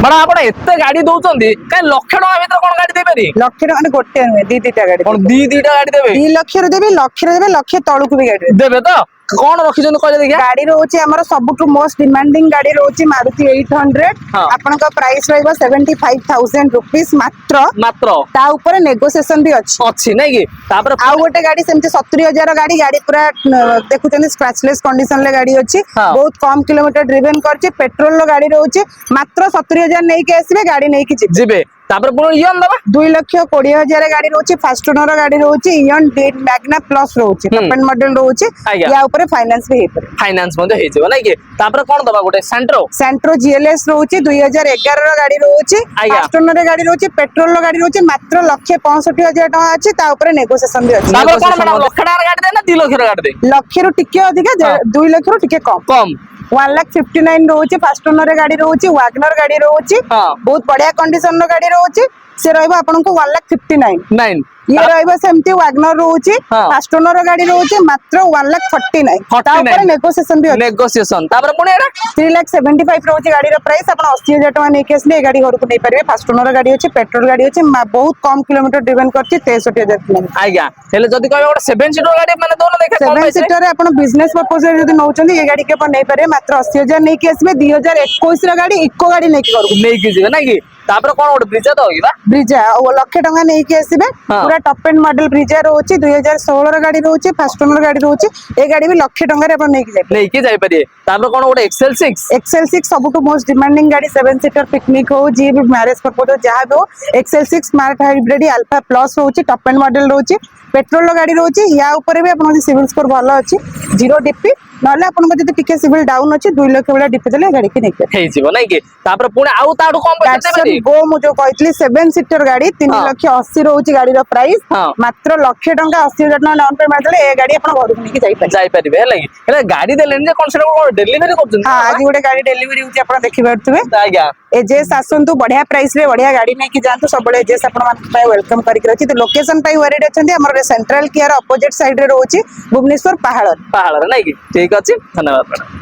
बड़ा आपण एते गाड़ी दउचंदी काई लक्ष टका भीतर कोन गाड़ी दे पारी लक्ष टका माने गोटे नुहे दी दीटा गाड़ी कोन दी दीटा गाड़ी देबे 2 लाख रे देबे लक्ष तळुक भी गाड़ी देबे तो कौन रखिछन कहले देखिया गाड़ी रोचे हमर सबटु मोस्ट डिमांडिंग गाड़ी रोचे मारुति 800 हाँ। आपन का प्राइस रहबो 75000 रुपीस मात्र मात्र ता ऊपर नेगोशिएशन भी अछि अच्छी नहीं कि तापर आ गोटे गाड़ी सेमती 70000 गाड़ी पूरा देखुचंदी स्क्रैचलेस कंडीशन ले गाड़ी अछि हाँ। बहुत कम किलोमीटर ड्रिवन करछि पेट्रोल लो गाड़ी रोचे मात्र 70000 नै के आसीबे गाड़ी नै के जिबे तापर पुरो इयन दबा 2,20,000 गाड़ी रोचे फास्ट ओनर गाड़ी रोचे इयन मैग्ना प्लस रोचे टॉप एंड मॉडल रोचे आज्ञा। या ऊपर फाइनेंस भी हेपर फाइनेंस मध्ये हे जेबो नहीं कि तापर कोन दबा गोटे सेंट्रो जीएलएस रोचे 2011 रो गाड़ी रोचे आज्ञा। फास्ट ओनर गाड़ी रोचे पेट्रोल रो गाड़ी रोचे मात्र 1,65,000 टका अछि ता ऊपर नेगोशिएशन भी अछि तापर कोन मैडम लक्ष टका गाड़ी दे ना 2 लाख गाड़ी दे लक्ष रो टिके अधिक हाँ। 2 लाख रो टिके कम कम 1,59,000 रोचे फास्ट ओनर गाड़ी रोचे वैगनर गाड़ी रोचे हाँ। बहुत बढ़िया कंडीशन रो गाड़ी रोचे से रहबो आपन को 1,59,000 9 ये रहबो सेमती वैगनर रोचे हाँ। फास्ट ओनर गाड़ी रोचे मात्र 1,49,000 ता ऊपर नेगोशिएशन भी अछि नेगोशिएशन तापर पुणी एरा 3,75,000 रोचे गाड़ी रो प्राइस अपन 80,000 टका नै के असले ए गाड़ी घर को नै परबे फास्ट ओनर गाड़ी अछि पेट्रोल गाड़ी अछि बहुत कम किलोमीटर ड्रिवन करछि 63,000 किलोमीटर आज्ञा हेले जदी कहबे गोटे 7 सीटर गाड़ी माने दोनो देखा कम 7 पैसे सीटर रे अपन बिजनेस पर्पस रे जदी नौचंदी ए गाड़ी के अपन नै परबे मात्र 80,000 नै के असबे 2021 रो गाड़ी इको गाड़ी नै के करू नहीं कि जिवे ना कि तापर कोन गोटे ब्रिजा तो होगी बा ब्रिजा ओ लक्ष टका नै के असबे हाँ। पूरा टॉप एंड मॉडल ब्रिजा रोची 2016 रो गाड़ी रोची फास्ट ओनर गाड़ी रोची ए गाड़ी भी लक्ष टका रे अपन नै के जाय नहीं कि जाय परिए तापर कोन गोटे एक्सेल 6 एक्सेल 6 सबटु मोस्ट डिमांडिंग गाड़ी 7 सीटर पिकनिक हो जी भी मैरिज पर्पस जहाँ भी हो XL 6 smart hybrid alpha plus होची टॉप एंड मॉडल रोची पेट्रोल गाड़ी रोची या ऊपर भी अपन सिविल स्कोर भलो अछि जीरो डीपी नले अपन को जति टिके सिविल डाउन अछि 2 लाख वाला डीपी देले गाड़ी के नेके हे जीवो नहीं कि तापर पुणी आउ ताडू कम पैसे Datsun देबे गो मु जो कहतली 7 सीटर गाड़ी 3,80,000 रोची गाड़ी रो प्राइस हाँ। मात्र लक्ष टका 80,000 टका डाउन पेमेंट देले ए गाड़ी अपन घर को नेकी जाई पारे जाय परिबे हेला कि हेला गाड़ी देलेन जे कोन से डिलीवरी करछन हां आज गोटे गाड़ी डिलीवरी होची अपन देखि परथुबे आज्ञा एजेस आसंतु बढ़िया प्राइस रे बढ़िया गाड़ी नै कि जानतु सब बळे एजेस आपण मान पाए वेलकम करि रछि तो लोकेशन पाई वरीड अछंती हमर सेंट्रल केयर अपोजिट साइड रे रोची भुवनेश्वर पहाड़ पहाड़ नहीं कि ठीक अछि धन्यवाद।